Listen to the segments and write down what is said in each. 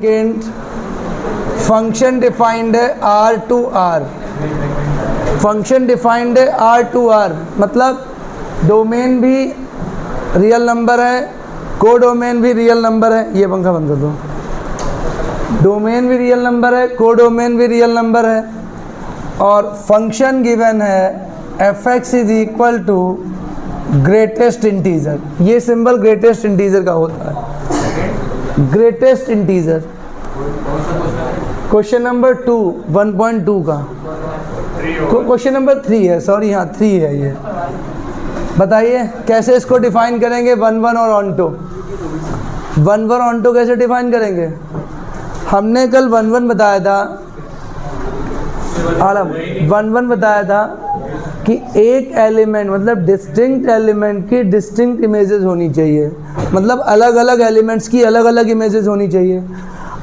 Second function defined है R to R. Function defined है R to R मतलब domain भी रियल नंबर है, को डोमेन भी रियल नंबर है। ये पंखा बंद कर दो। डोमेन भी रियल नंबर है, को डोमेन भी रियल नंबर है और फंक्शन गिवन है f(x) is equal to greatest integer. ये सिंबल ग्रेटेस्ट इंटीजर का होता है, ग्रेटेस्ट इंटीजर। क्वेश्चन नंबर 2 1.2 का क्वेश्चन नंबर 3 है, सॉरी हाँ 3 है ये। बताइए कैसे इसको डिफाइन करेंगे 1 और ऑन्टो। 1 ऑन्टो कैसे डिफाइन करेंगे? हमने कल 1 बताया था, आलम 1 बताया था कि एक एलिमेंट मतलब डिस्टिंक्ट एलिमेंट की डिस्टिंक्ट इमेजेस होनी चाहिए, मतलब अलग अलग एलिमेंट्स की अलग अलग इमेजेस होनी चाहिए।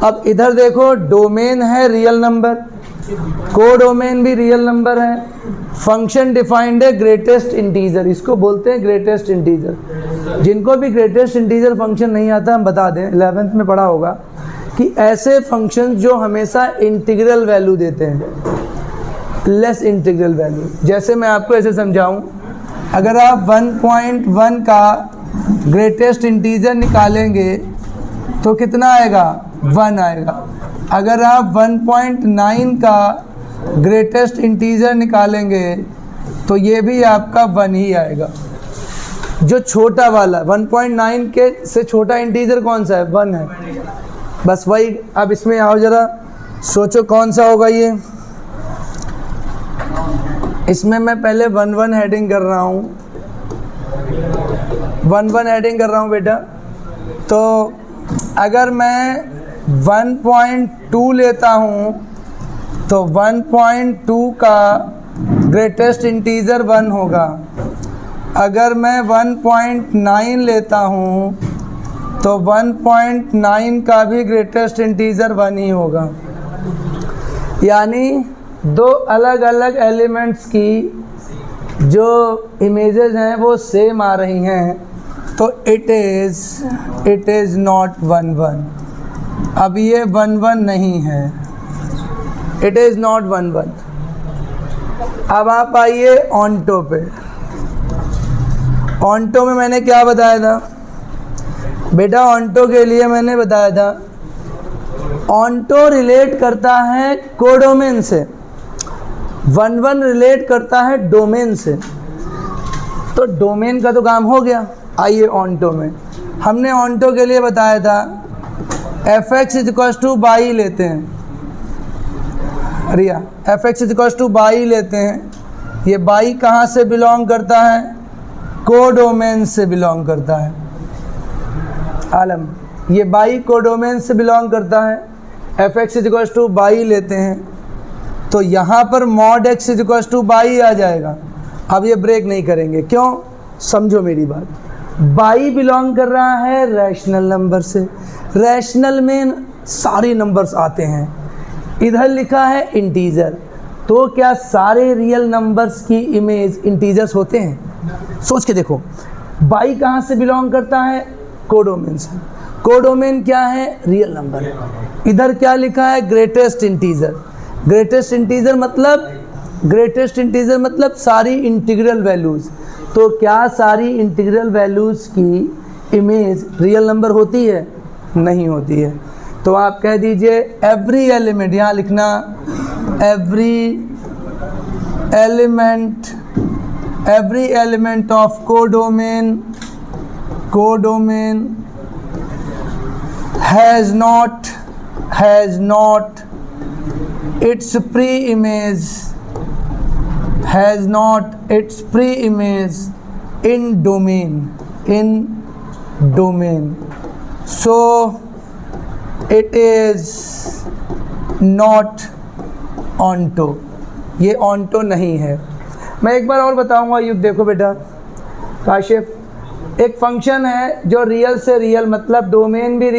अब इधर देखो डोमेन है रियल नंबर, को डोमेन भी रियल नंबर है, फंक्शन डिफाइंड है ग्रेटेस्ट इंटीजर, इसको बोलते हैं ग्रेटेस्ट इंटीजर। जिनको भी ग्रेटेस्ट इंटीजर फंक्शन नहीं आता हम बता दें, 11th में पढ़ा होगा कि ऐसे फंक्शन जो हमेशा इंटीग्रल वैल्यू देते हैं, लेस इंटीग्रल वैल्यू। जैसे मैं आपको ऐसे समझाऊं, अगर आप 1.1 का ग्रेटेस्ट इंटीजर निकालेंगे तो कितना आएगा? 1 आएगा। अगर आप 1.9 का ग्रेटेस्ट इंटीजर निकालेंगे तो ये भी आपका 1 ही आएगा। जो छोटा वाला 1.9 के से छोटा इंटीजर कौन सा है? 1 है। बस वही। अब इसमें आओ ज़रा सोचो कौन सा होगा ये। इसमें मैं पहले 1 हेडिंग कर रहा हूँ, 1 हेडिंग कर रहा हूँ बेटा। तो अगर मैं 1.2 लेता हूँ तो 1.2 का ग्रेटेस्ट इंटीजर 1 होगा। अगर मैं 1.9 लेता हूँ तो 1.9 का भी ग्रेटेस्ट इंटीजर 1 ही होगा। यानी दो अलग अलग एलिमेंट्स की जो इमेजेस हैं वो सेम आ रही हैं, तो इट इज़ नॉट 1. अब ये 1 नहीं है, इट इज़ नॉट 1. अब आप आइए ऑन्टो पे। ऑन्टो में मैंने क्या बताया था बेटा? ऑन्टो के लिए मैंने बताया था ऑन्टो रिलेट करता है कोडोमेन से, 1 रिलेट करता है डोमेन से। तो डोमेन का तो काम हो गया। आइए ऑन्टो में, हमने ऑन्टो के लिए बताया था f(x) = बाई लेते हैं, रिया f(x) = बाई लेते हैं। ये बाई कहाँ से बिलोंग करता है? कोडोमेन से बिलोंग करता है। आलम, ये बाई कोडोमेन से बिलोंग करता है। f(x) = बाई लेते हैं तो यहाँ पर mod x = बाई आ जाएगा। अब ये ब्रेक नहीं करेंगे, क्यों? समझो मेरी बात। बाई बिलोंग कर रहा है रैशनल नंबर से, रैशनल में सारे नंबर्स आते हैं। इधर लिखा है इंटीजर, तो क्या सारे रियल नंबर्स की इमेज इंटीजर्स होते हैं? सोच के देखो। बाई कहाँ से बिलोंग करता है? कोडोमेन से। कोडोमेन क्या है? रियल नंबर है। इधर क्या लिखा है? Greatest integer. ग्रेटेस्ट इंटीजर मतलब सारी इंटीग्रल वैल्यूज़। तो क्या सारी इंटीग्रल वैल्यूज़ की इमेज रियल नंबर होती है? नहीं होती है। तो आप कह दीजिए एवरी एलिमेंट, यहाँ लिखना every element of codomain has not its pre-image in domain, so it is not onto। ये onto नहीं है। मैं एक बार और बताऊंगा, ये देखो बेटा काशिफ, एक फंक्शन है जो रियल से रियल मतलब डोमेन भी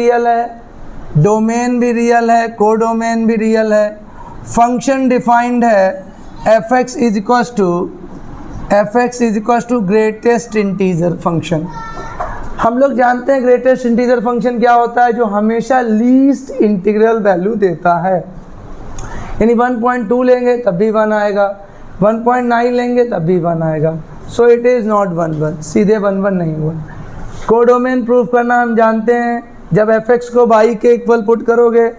रियल है, कोडोमेन भी रियल है। फंक्शन डिफाइंड है f(x) = ग्रेटेस्ट इंटीजर फंक्शन। हम लोग जानते हैं ग्रेटेस्ट इंटीजर फंक्शन क्या होता है, जो हमेशा लीस्ट इंटीग्रल वैल्यू देता है। यानी 1.2 लेंगे तब भी 1 आएगा, 1.9 लेंगे तब भी 1 आएगा। सो इट इज़ नॉट 1 सीधे 1 नहीं हुआ। कोडोमेन प्रूफ करना हम जानते हैं, जब fx को y के इक्वल पुट करोगे,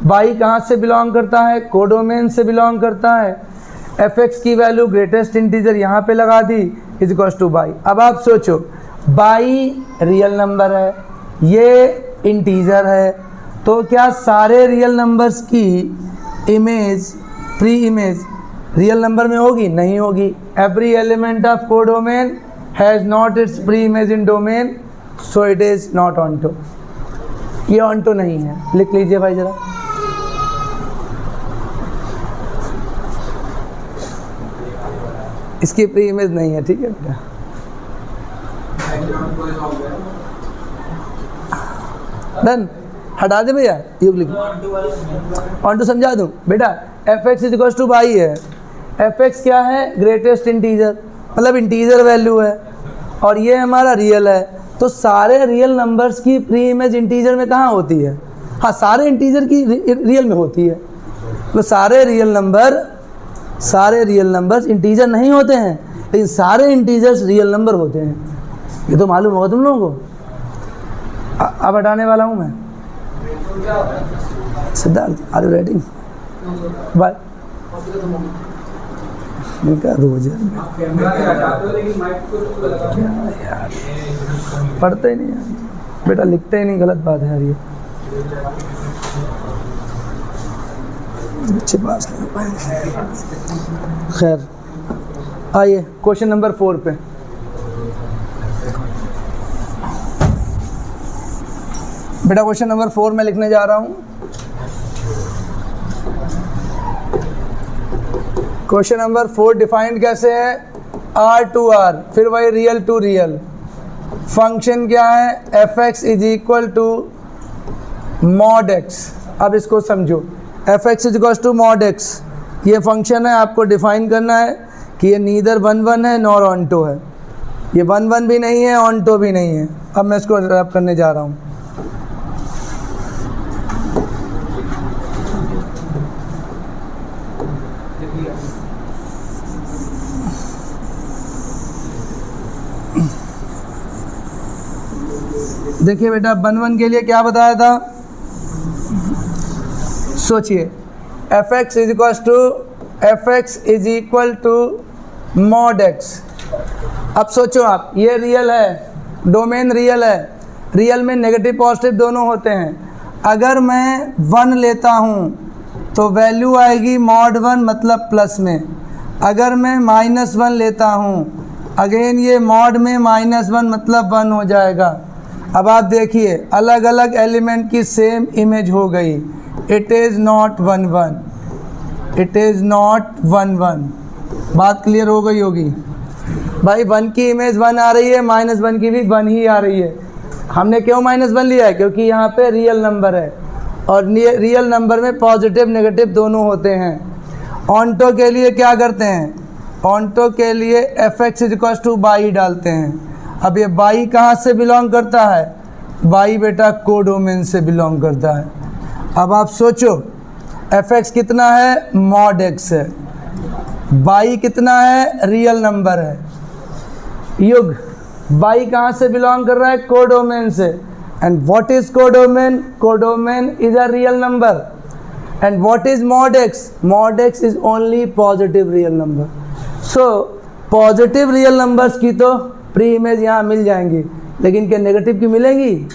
y कहाँ से बिलोंग करता है, कोडोमेन से बिलोंग करता है। fx की वैल्यू ग्रेटेस्ट इंटीजर यहाँ पे लगा दी इज इक्वल टू y। अब आप सोचो y रियल नंबर है, ये इंटीजर है, तो क्या सारे रियल नंबर्स की image, pre image real number में होगी? नहीं होगी। Every element of codomain has not it's pre image in domain, so it is not onto. ये ऑन्टो नहीं है, लिख लीजिए भाई ज़रा। इसकी प्री इमेज नहीं है, ठीक है बेटा। डन, हटा दे भैया, युग लिख। ऑन्टो समझा दूँ बेटा, fx is equal to y है। fx क्या है? ग्रेटेस्ट इंटीजर, मतलब इंटीजर वैल्यू है, और ये हमारा रियल है। तो सारे रियल नंबर्स की प्री इमेज इंटीजर में कहाँ होती है? हाँ, सारे इंटीजर की रियल में होती है। तो सारे रियल नंबर्स इंटीजर नहीं होते हैं, लेकिन सारे इंटीजर्स रियल नंबर होते हैं। ये तो मालूम होगा तुम लोगों को। अब हटाने वाला हूँ मैं। Siddharth, are you ready? Bye. इनका रोज यार पढ़ते ही नहीं यार बेटा, लिखते ही नहीं, गलत बात है यार। ये बच्चे पास नहीं पाएंगे। खैर, आइए क्वेश्चन नंबर 4 पे। बेटा क्वेश्चन नंबर 4 में लिखने जा रहा हूँ। क्वेश्चन नंबर 4 डिफाइंड कैसे है? R टू R, फिर वही रियल टू रियल। फंक्शन क्या है? fx is equal to mod x। अब इसको समझो, fx is equal to mod x, ये फंक्शन है। आपको डिफाइन करना है कि ये नीदर 1 है नॉर ऑन्टो है। ये 1 भी नहीं है, ऑन्टो भी नहीं है। अब मैं इसको रैप करने जा रहा हूँ। देखिए बेटा, 1 के लिए क्या बताया था? सोचिए, fx is equal to mod x। अब सोचो आप, ये रियल है, डोमेन रियल है, रियल में नेगेटिव पॉजिटिव दोनों होते हैं। अगर मैं 1 लेता हूँ तो वैल्यू आएगी मॉड 1 मतलब प्लस में। अगर मैं -1 लेता हूँ, अगेन ये मॉड में -1 मतलब 1 हो जाएगा। अब आप देखिए, अलग अलग एलिमेंट की सेम इमेज हो गई। It is not 1 it is not 1 बात क्लियर हो गई होगी भाई। 1 की इमेज 1 आ रही है, -1 की भी 1 ही आ रही है। हमने क्यों -1 लिया है? क्योंकि यहाँ पे रियल नंबर है, और रियल नंबर में पॉजिटिव नेगेटिव दोनों होते हैं। ऑन्टो के लिए क्या करते हैं? ऑन्टो के लिए fx is equal to y डालते हैं। अब ये y कहाँ से बिलोंग करता है? y बेटा कोडोमेन से बिलोंग करता है। अब आप सोचो, fx कितना है? मॉड x है। y कितना है? रियल नंबर है। युग, y कहाँ से बिलोंग कर रहा है? कोडोमेन से। And what is codomain? Codomain is a real number. And what is mod x? Mod x is only positive real number. So positive real numbers की तो प्री इमेज यहाँ मिल जाएंगी, लेकिन क्या नेगेटिव की मिलेंगी?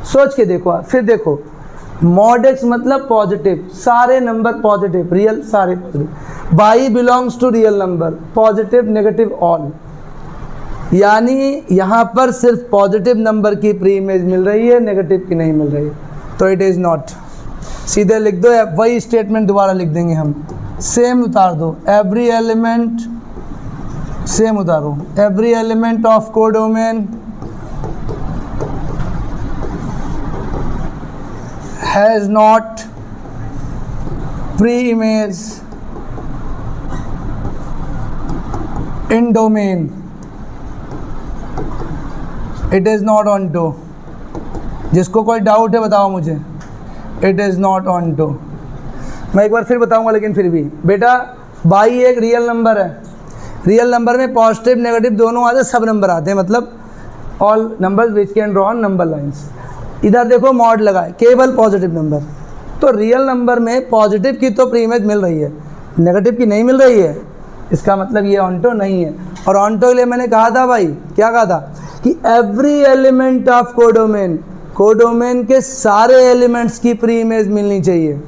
सोच के देखो आप, फिर देखो, मॉड x मतलब पॉजिटिव, सारे नंबर पॉजिटिव, रियल सारे positive. y belongs to real number, positive negative all. यानी यहाँ पर सिर्फ पॉजिटिव नंबर की प्री इमेज मिल रही है, नेगेटिव की नहीं मिल रही है, तो इट इज़ नॉट। सीधे लिख दो, वही स्टेटमेंट दोबारा लिख देंगे हम। सेम उतार दो, एवरी एलिमेंट, सेम उतारो, every element of codomain has not pre image in domain it is not onto. जिसको कोई डाउट है बताओ मुझे, it is not onto. मैं एक बार फिर बताऊंगा, लेकिन फिर भी बेटा बाई एक रियल नंबर है। रियल नंबर में पॉजिटिव नेगेटिव दोनों आते हैं, सब नंबर आते हैं, मतलब all numbers which can draw on number lines. इधर देखो मॉड लगा है, केवल पॉजिटिव नंबर। तो रियल नंबर में पॉजिटिव की तो प्री इमेज मिल रही है, नेगेटिव की नहीं मिल रही है, इसका मतलब ये ऑन टू नहीं है। और ऑन टू के लिए मैंने कहा था भाई, क्या कहा था कि every element of codomain, codomain के सारे एलिमेंट्स की प्री इमेज मिलनी चाहिए,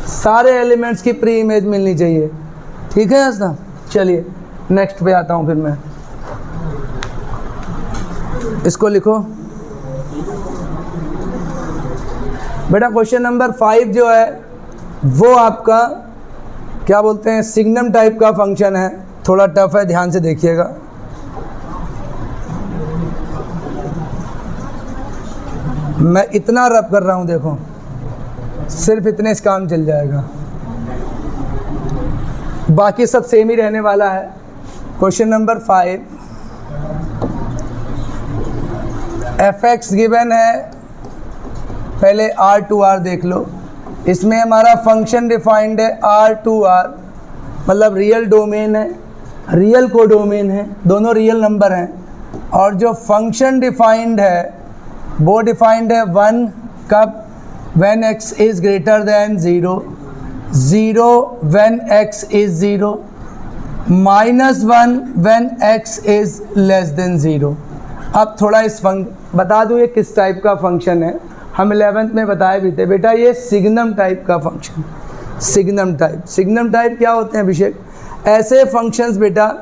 सारे एलिमेंट्स की प्री इमेज मिलनी चाहिए। ठीक है ऐसा। चलिए नेक्स्ट पे आता हूँ फिर मैं, इसको लिखो बेटा। क्वेश्चन नंबर 5 जो है वो आपका क्या बोलते हैं, सिग्नम टाइप का फंक्शन है। थोड़ा टफ है, ध्यान से देखिएगा। मैं इतना रब कर रहा हूँ, देखो सिर्फ इतने से काम चल जाएगा, बाकी सब सेम ही रहने वाला है। Question number 5, F x given है, पहले आर टू आर देख लो। इसमें हमारा फंक्शन डिफाइंड है आर टू आर, मतलब रियल डोमेन है, रियल कोडोमेन है, दोनों रियल नंबर हैं। और जो फंक्शन डिफाइंड है वो डिफाइंड है 1 कब, when x is greater than 0, 0 when x is 0, -1 when x is less than 0। अब थोड़ा इस बता दूँ ये किस टाइप का फंक्शन है। हम 11th में बताए भी थे बेटा, ये सिग्नम टाइप का function. Signum type, signum type क्या होते हैं अभिषेक? ऐसे फंक्शंस बेटा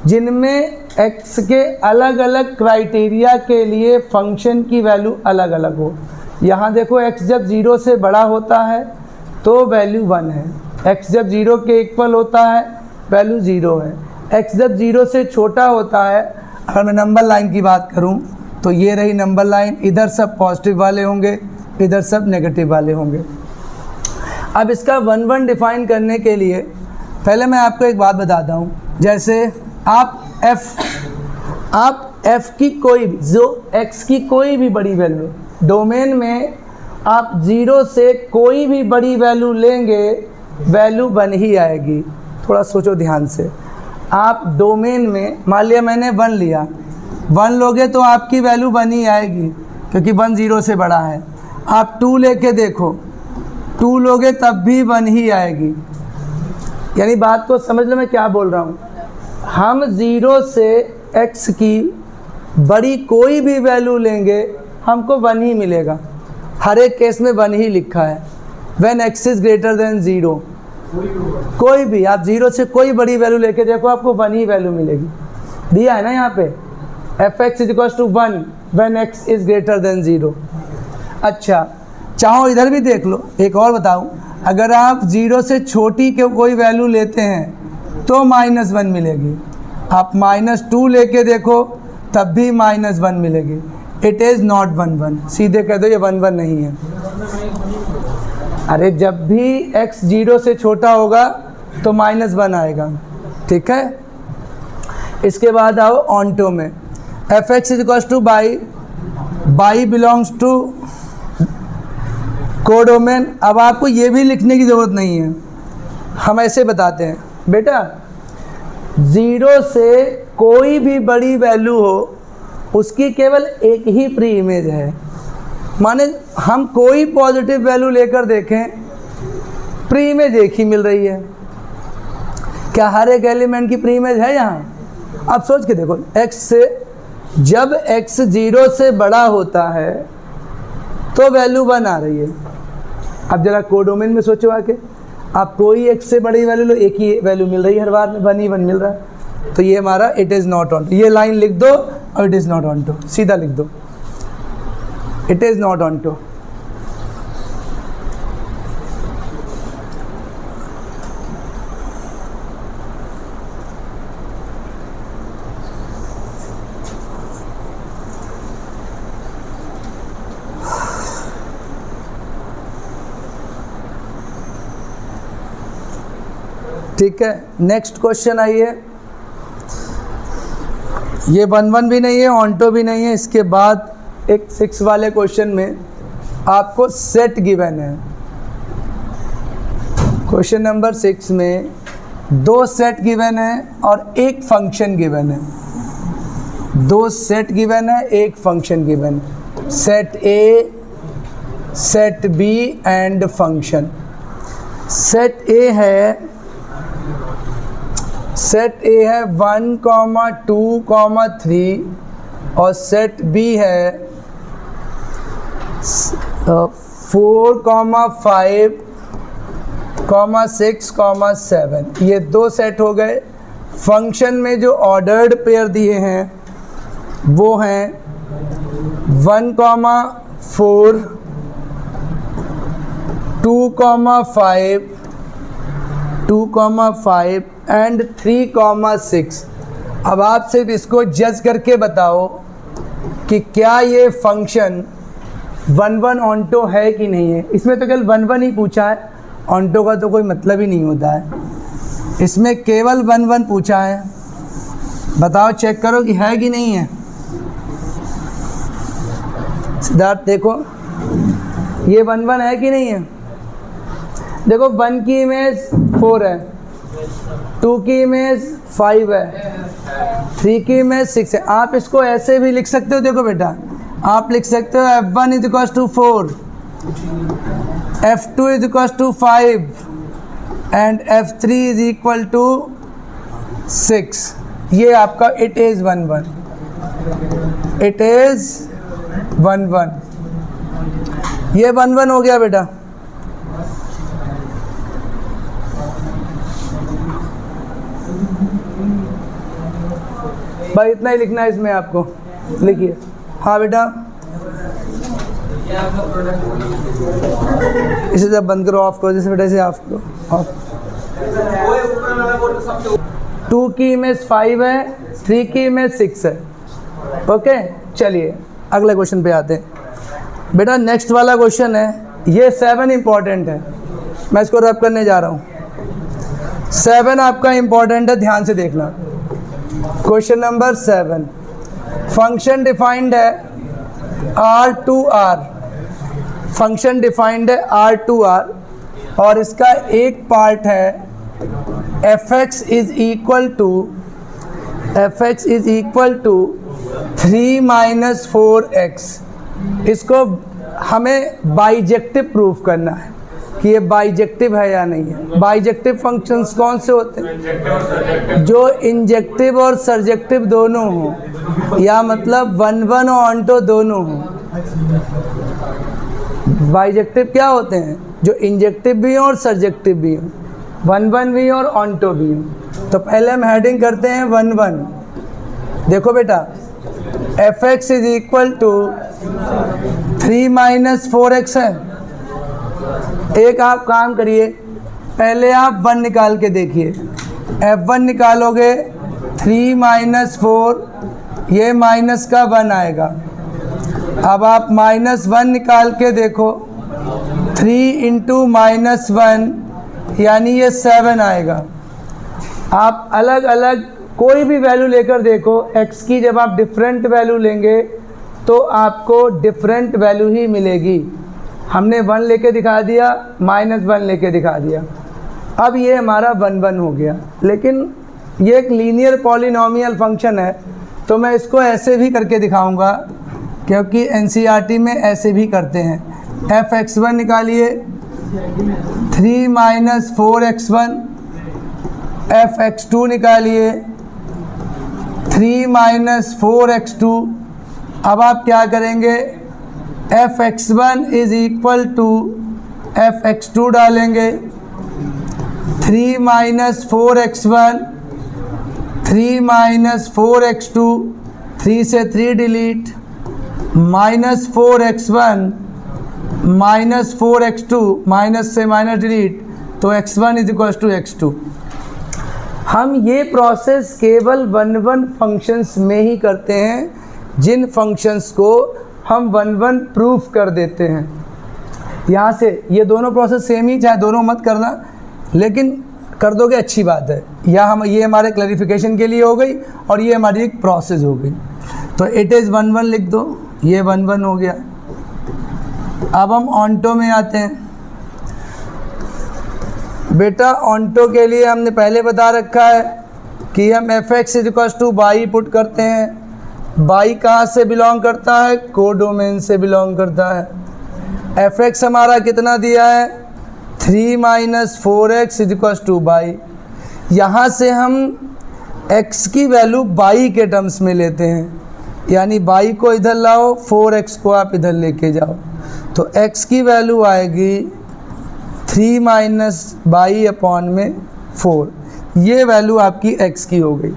जिनमें x के अलग अलग क्राइटेरिया के लिए फंक्शन की वैल्यू अलग अलग हो। यहाँ देखो x जब 0 से बड़ा होता है तो वैल्यू 1 है, x जब 0 के इक्वल होता है वैल्यू 0 है, x जब 0 से छोटा होता है, अगर मैं नंबर लाइन की बात करूँ तो ये रही नंबर लाइन, इधर सब पॉजिटिव वाले होंगे, इधर सब नेगेटिव वाले होंगे। अब इसका 1 1 डिफाइन करने के लिए पहले मैं आपको एक बात बताता हूँ। जैसे आप f की कोई भी, जो x की कोई भी बड़ी वैल्यू डोमेन में, आप 0 से कोई भी बड़ी वैल्यू लेंगे वैल्यू 1 ही आएगी। थोड़ा सोचो ध्यान से। आप डोमेन में मान लिया मैंने 1 लिया, 1 लोगे तो आपकी वैल्यू 1 ही आएगी क्योंकि 1 0 से बड़ा है। आप 2 लेके देखो, 2 लोगे तब भी 1 ही आएगी। यानी बात को समझ लो मैं क्या बोल रहा हूँ। हम 0 से x की बड़ी कोई भी वैल्यू लेंगे हमको 1 ही मिलेगा। हर एक केस में 1 ही लिखा है। When x is greater than 0, कोई भी आप 0 से कोई बड़ी वैल्यू लेके देखो आपको 1 ही वैल्यू मिलेगी। दिया है ना यहाँ पे, f x is equal to 1 when x is greater than 0। अच्छा चाहो इधर भी देख लो। एक और बताऊँ, अगर आप 0 से छोटी के कोई वैल्यू लेते हैं तो -1 मिलेगी। आप -2 लेके देखो तब भी -1 मिलेगी। इट इज़ नॉट 1 1, सीधे कह दो ये 1 1 नहीं है। अरे जब भी x 0 से छोटा होगा तो -1 आएगा। ठीक है। इसके बाद आओ ऑनटो में, f x is equal to y belongs to codomain. अब आपको ये भी लिखने की ज़रूरत नहीं है, हम ऐसे बताते हैं बेटा, 0 से कोई भी बड़ी वैल्यू हो उसकी केवल एक ही प्री इमेज है। माने हम कोई पॉजिटिव वैल्यू लेकर देखें, प्री इमेज एक ही मिल रही है। क्या हर एक एलिमेंट की प्री इमेज है यहाँ? अब सोच के देखो, x से जब x 0 से बड़ा होता है तो वैल्यू 1 आ रही है। अब जरा कोडोमेन में सोचो आके, आप कोई x से बड़ी वैल्यू लो, एक ही वैल्यू मिल रही है हर बार में, 1 ही 1 मिल रहा है। तो ये हमारा it is not onto. ये लाइन लिख दो और it is not onto, सीधा लिख दो, it is not onto. ठीक है। नेक्स्ट क्वेश्चन आइए, ये 1-1 भी नहीं है, ऑन्टो भी नहीं है। इसके बाद एक 6 वाले क्वेश्चन में आपको सेट गिवन है। क्वेश्चन नंबर 6 में 2 सेट गिवन है और एक फंक्शन गिवन है। 2 सेट गिवन है, एक फंक्शन गिवन है। Set A, set B and function. Set A है 1, 2, 3 और सेट बी है 4, 5, 6, 7। ये 2 सेट हो गए। फंक्शन में जो ऑर्डर्ड पेयर दिए हैं वो हैं 1, 4, 2, 5 एंड 3, 6। अब आप सिर्फ इसको जज करके बताओ कि क्या ये फंक्शन 1-1 ऑन्टो है कि नहीं है। इसमें तो केवल 1-1 ही पूछा है, ऑन्टो का तो कोई मतलब ही नहीं होता है। इसमें केवल 1-1 पूछा है। बताओ, चेक करो कि है कि नहीं है। सिद्धार्थ देखो, ये 1-1 है कि नहीं है। देखो 1 की इमेज 4 है, 2 की इमेज 5 है, 3 की इमेज 6 है। आप इसको ऐसे भी लिख सकते हो। देखो बेटा, आप लिख सकते हो F1 is equal to 4, F2 is equal to 5 and F3 is equal to 6। ये आपका इट इज़ 1-1, इट इज़ 1-1। ये 1-1 हो गया बेटा। भाई इतना ही लिखना है इसमें आपको, लिखिए। हाँ बेटा, इसे जब बंद करो, ऑफ करो। जैसे बेटा इसे ऑफ करो, ऑफ। 2 की इमेज 5 है, 3 की इमेज 6 है। ओके, चलिए अगले क्वेश्चन पे आते हैं। बेटा नेक्स्ट वाला क्वेश्चन है, ये 7 इंपॉर्टेंट है। मैं इसको रब करने जा रहा हूँ। 7 आपका इंपॉर्टेंट है, ध्यान से देखना। क्वेश्चन नंबर 7, फंक्शन डिफाइंड है R2R। फंक्शन डिफाइंड है R2R और इसका एक पार्ट है fx is equal to 3 - 4x। इसको हमें बाइजेक्टिव प्रूफ करना है कि ये बाइजेक्टिव है या नहीं है। बाइजेक्टिव फंक्शंस कौन से होते हैं? जो इंजेक्टिव और सर्जेक्टिव दोनों हों, या मतलब 1-1 और ऑन्टो दोनों हों। बाइजेक्टिव क्या होते हैं? जो इंजेक्टिव भी हों और सर्जेक्टिव भी हों, 1-1 भी और ऑन्टो भी हों। तो पहले हम हेडिंग करते हैं 1-1। देखो बेटा, fx is equal to 3 - 4x है। एक आप काम करिए, पहले आप 1 निकाल के देखिए। F1 निकालोगे 3 - 4, ये माइनस का 1 आएगा। अब आप -1 निकाल के देखो, 3 × -1 यानी ये 7 आएगा। आप अलग अलग कोई भी वैल्यू लेकर देखो, x की जब आप डिफरेंट वैल्यू लेंगे तो आपको डिफरेंट वैल्यू ही मिलेगी। हमने 1 लेके दिखा दिया, -1 लेके दिखा दिया। अब ये हमारा 1-1 हो गया। लेकिन ये एक लीनियर पॉलिनोमियल फंक्शन है, तो मैं इसको ऐसे भी करके दिखाऊंगा, क्योंकि NCERT में ऐसे भी करते हैं। fx1 निकालिए, 3 - 4x1। fx2 निकालिए, 3 - 4x2। अब आप क्या करेंगे, fx1 is equal to fx2 डालेंगे, 3 - 4x1, 3 - 4x2, 3 से 3 डिलीट, -4x1 -4x2, माइनस से माइनस डिलीट, तो x1 is equal to x2। हम ये प्रोसेस केवल 1-1 फंक्शंस में ही करते हैं, जिन फंक्शंस को हम 1-1 प्रूफ कर देते हैं। यहाँ से ये दोनों प्रोसेस सेम ही, चाहे दोनों मत करना, लेकिन कर दोगे अच्छी बात है। या हम ये हमारे क्लैरिफिकेशन के लिए हो गई और ये हमारी एक प्रोसेस हो गई। तो इट इज़ 1 1 लिख दो, ये 1 1 हो गया। अब हम ऑन्टो में आते हैं। बेटा ऑन्टो के लिए हमने पहले बता रखा है कि हम fx = y पुट करते हैं। y कहाँ से बिलोंग करता है? कोडोमेन से बिलोंग करता है। fx हमारा कितना दिया है? 3 - 4x = y। यहाँ से हम x की वैल्यू y के टर्म्स में लेते हैं, यानी y को इधर लाओ, 4x को आप इधर लेके जाओ, तो x की वैल्यू आएगी 3 - y/4। ये वैल्यू आपकी x की हो गई।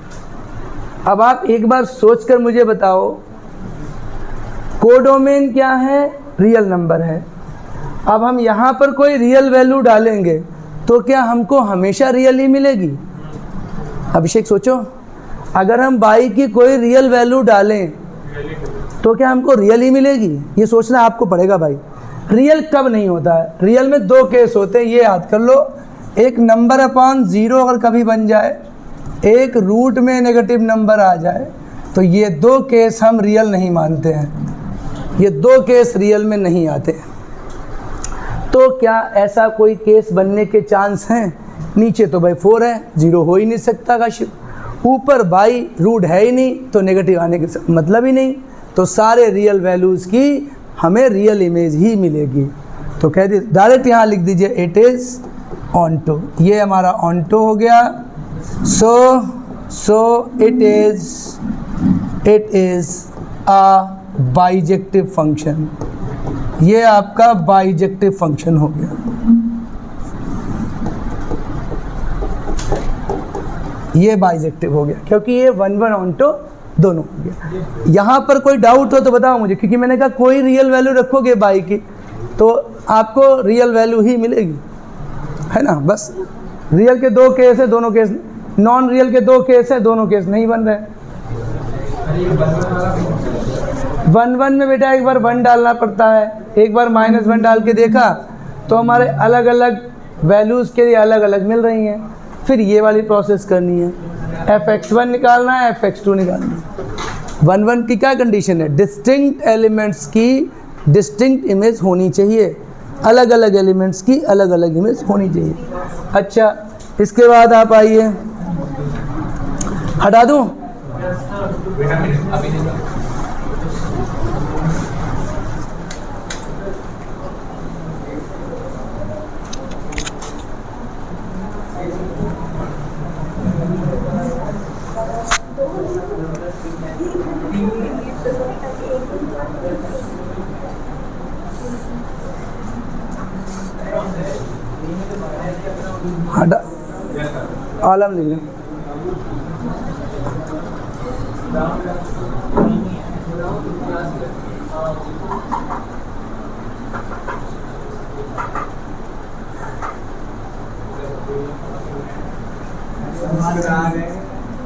अब आप एक बार सोचकर मुझे बताओ, कोडोमेन क्या है? रियल नंबर है। अब हम यहाँ पर कोई रियल वैल्यू डालेंगे तो क्या हमको हमेशा रियल ही मिलेगी? अभिषेक सोचो, अगर हम y की कोई रियल वैल्यू डालें तो क्या हमको रियल ही मिलेगी? ये सोचना आपको पड़ेगा भाई। रियल कब नहीं होता है? रियल में 2 केस होते हैं, ये याद कर लो। एक नंबर अपॉन 0 अगर कभी बन जाए, एक रूट में नेगेटिव नंबर आ जाए, तो ये 2 केस हम रियल नहीं मानते हैं। ये 2 केस रियल में नहीं आते। तो क्या ऐसा कोई केस बनने के चांस हैं? नीचे तो भाई 4 है, 0 हो ही नहीं सकता काशिफ। ऊपर बाई रूट है ही नहीं, तो नेगेटिव आने के मतलब ही नहीं। तो सारे रियल वैल्यूज़ की हमें रियल इमेज ही मिलेगी। तो कह दी डायरेक्ट यहाँ लिख दीजिए इट इज़ ऑन्टो। ये हमारा ऑन्टो हो गया। So it is a bijective function. ये आपका बाइजेक्टिव फंक्शन हो गया। ये बाइजेक्टिव हो गया क्योंकि ये 1 1 ऑन्टो दोनों हो गया। यहाँ पर कोई डाउट हो तो बताओ मुझे, क्योंकि मैंने कहा कोई रियल वैल्यू रखोगे बाई की तो आपको रियल वैल्यू ही मिलेगी, है ना। बस रियल के 2 केस है, दोनों केस, नॉन रियल के 2 केस है, दोनों केस नहीं बन रहे। 1 1 में बेटा एक बार 1 डालना पड़ता है, एक बार -1 डाल के देखा तो हमारे अलग अलग वैल्यूज़ के लिए अलग अलग मिल रही हैं। फिर ये वाली प्रोसेस करनी है, fx1 निकालना है, fx2 निकालना है। 1 1 की क्या कंडीशन है? डिस्टिंक्ट एलिमेंट्स की डिस्टिंक्ट इमेज होनी चाहिए, अलग अलग एलिमेंट्स की अलग अलग इमेज होनी चाहिए। अच्छा, इसके बाद आप आइए, हटा दूँ? हटा, आलम लिख लें।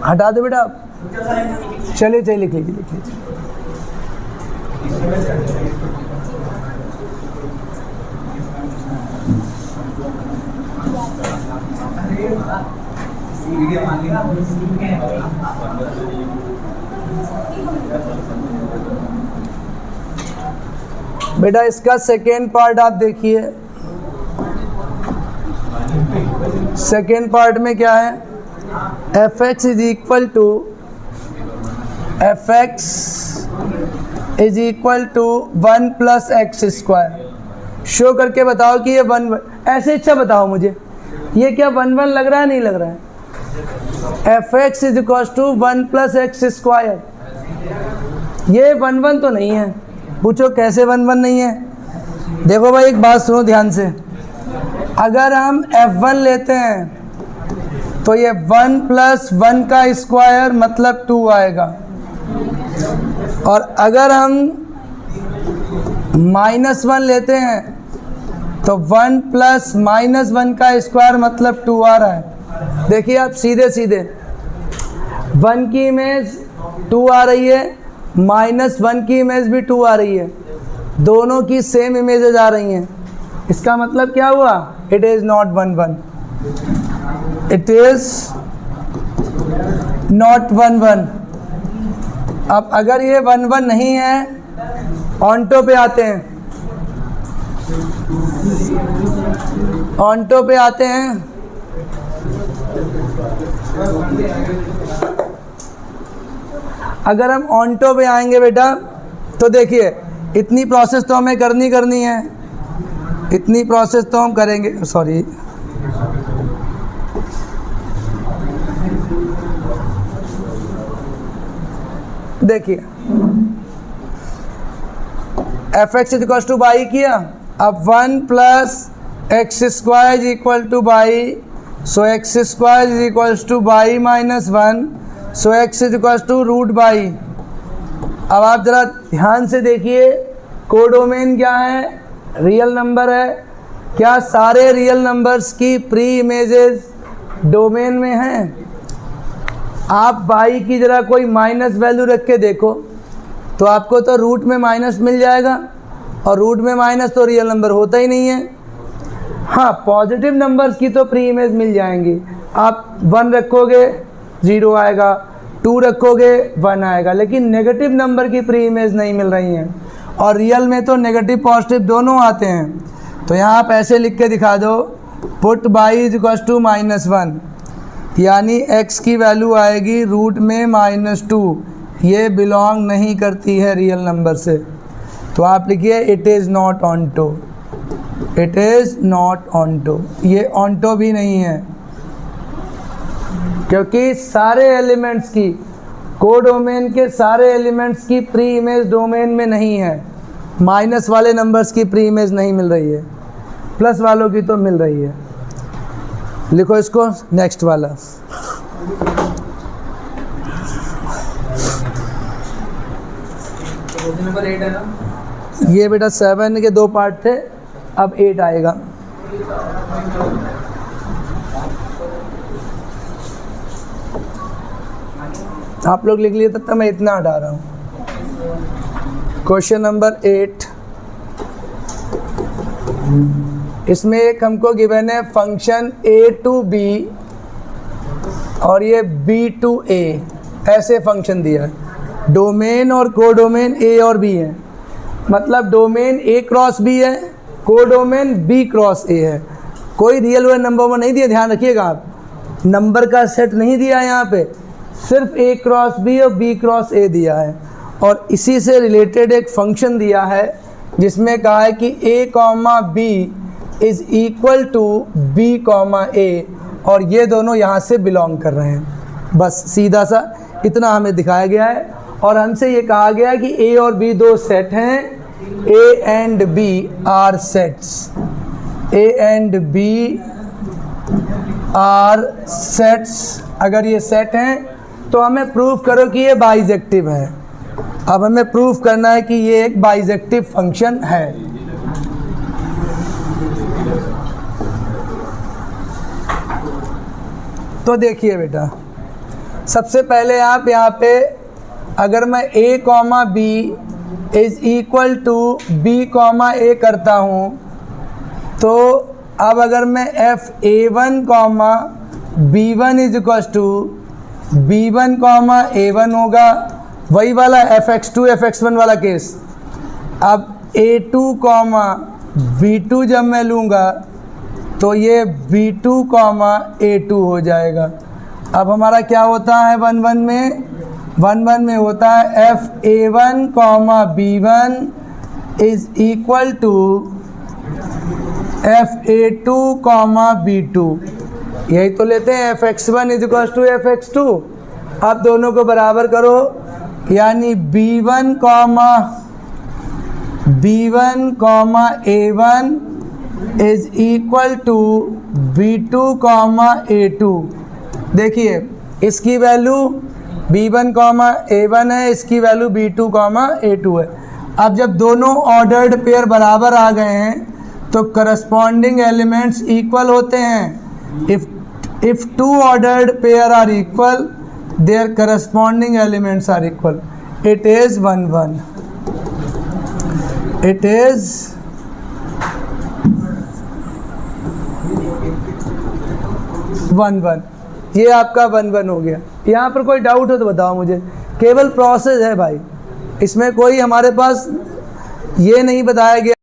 हटा दो बेटा, चलिए चलिए लिख लीजिए, लिख लीजिए। बेटा इसका सेकेंड पार्ट आप देखिए। सेकेंड पार्ट में क्या है? fx is equal to 1 + x²। Show करके बताओ कि ये 1 ऐसे अच्छा बताओ मुझे, ये क्या 1 1 लग रहा है? नहीं लग रहा है। fx is equal to 1 + x²। ये 1 1 तो नहीं है। पूछो कैसे 1 1 नहीं है? देखो भाई एक बात सुनो ध्यान से, अगर हम f1 लेते हैं तो ये 1 + 1 का स्क्वायर मतलब 2 आएगा, और अगर हम -1 लेते हैं तो 1 + -1 का स्क्वायर मतलब 2 आ रहा है। देखिए आप सीधे सीधे 1 की इमेज 2 आ रही है, -1 की इमेज भी 2 आ रही है, दोनों की सेम इमेजेस आ रही हैं। इसका मतलब क्या हुआ? It is not 1 1, it is not 1 1। अब अगर ये 1 1 नहीं है, ऑन्टो पे आते हैं, ऑन्टो पे आते हैं। अगर हम ऑन्टो पे आएंगे बेटा, तो देखिए इतनी प्रोसेस तो हमें करनी है, इतनी प्रोसेस तो हम करेंगे। सॉरी, देखिए f x is equal to y किया, अब 1 plus x square is equal to y, so x square is equal to y minus 1, so x is equal to root y. अब आप ज़रा ध्यान से देखिए, कोडोमेन क्या है? रियल नंबर है। क्या सारे रियल नंबर्स की प्री इमेजेस डोमेन में हैं? आप बाई की ज़रा कोई माइनस वैल्यू रख के देखो, तो आपको तो रूट में माइनस मिल जाएगा, और रूट में माइनस तो रियल नंबर होता ही नहीं है। हाँ, पॉजिटिव नंबर्स की तो प्री इमेज मिल जाएंगी। आप 1 रखोगे 0 आएगा, 2 रखोगे 1 आएगा, लेकिन नेगेटिव नंबर की प्री इमेज नहीं मिल रही हैं। और रियल में तो नेगेटिव पॉजिटिव दोनों आते हैं। तो यहाँ आप ऐसे लिख के दिखा दो, put y is equal to -1, यानी x की वैल्यू आएगी रूट में -2। ये बिलोंग नहीं करती है रियल नंबर से। तो आप लिखिए it is not onto, it is not onto. ये ऑन्टो भी नहीं है, क्योंकि सारे एलिमेंट्स की, कोडोमेन के सारे एलिमेंट्स की प्री इमेज डोमेन में नहीं है। माइनस वाले नंबर्स की प्री इमेज नहीं मिल रही है, प्लस वालों की तो मिल रही है। लिखो इसको नेक्स्ट वाला। नंबर 8 है ना? ये बेटा 7 के 2 पार्ट थे, अब 8 आएगा। आप लोग लिख लिए, तब तक मैं इतना हटा रहा हूँ। क्वेश्चन नंबर 8, इसमें एक हमको गिवन है फंक्शन a to b और ये b to a, ऐसे फंक्शन दिया है। डोमेन और कोडोमेन a और b है, मतलब डोमेन a क्रॉस b है, कोडोमेन b क्रॉस a है। कोई रियल वर्ड नंबर में नहीं दिया, ध्यान रखिएगा आप, नंबर का सेट नहीं दिया यहाँ पे, सिर्फ a क्रॉस b और b क्रॉस a दिया है। और इसी से रिलेटेड एक फंक्शन दिया है जिसमें कहा है कि a comma b is equal to b comma a, और ये दोनों यहाँ से बिलोंग कर रहे हैं। बस सीधा सा इतना हमें दिखाया गया है। और हमसे ये कहा गया है कि a और b दो सेट हैं, a and b are sets, a and b are sets. अगर ये सेट हैं तो हमें प्रूव करो कि ये बाइजेक्टिव है। अब हमें प्रूव करना है कि ये एक बाइजेक्टिव फंक्शन है। तो देखिए बेटा, सबसे पहले आप यहाँ पे, अगर मैं a comma b is equal to b comma a करता हूँ, तो अब अगर मैं f(a1) comma b1 is equal to b1 comma a1 होगा, वही वाला fx2 fx1 वाला केस। अब a2 कॉमा b2 जब मैं लूँगा तो ये b2 कॉमा a2 हो जाएगा। अब हमारा क्या होता है 1 1 में, 1 1 में होता है f(a1) comma b1 is equal to f(a2) comma b2। यही तो लेते हैं, fx1 is equal to fx2। अब दोनों को बराबर करो, यानी b1 comma a1 is equal to b2 comma a2। देखिए इसकी वैल्यू b1 कॉमा a1 है, इसकी वैल्यू b2 कॉमा a2 है। अब जब दोनों ऑर्डर्ड पेयर बराबर आ गए हैं तो करस्पॉन्डिंग एलिमेंट्स इक्वल होते हैं। If two ordered pair are equal, their corresponding elements are equal. It is 1 1, it is 1 1, ये आपका 1 1 हो गया। यहाँ पर कोई डाउट हो तो बताओ मुझे, केवल प्रोसेस है भाई, इसमें कोई हमारे पास ये नहीं बताया गया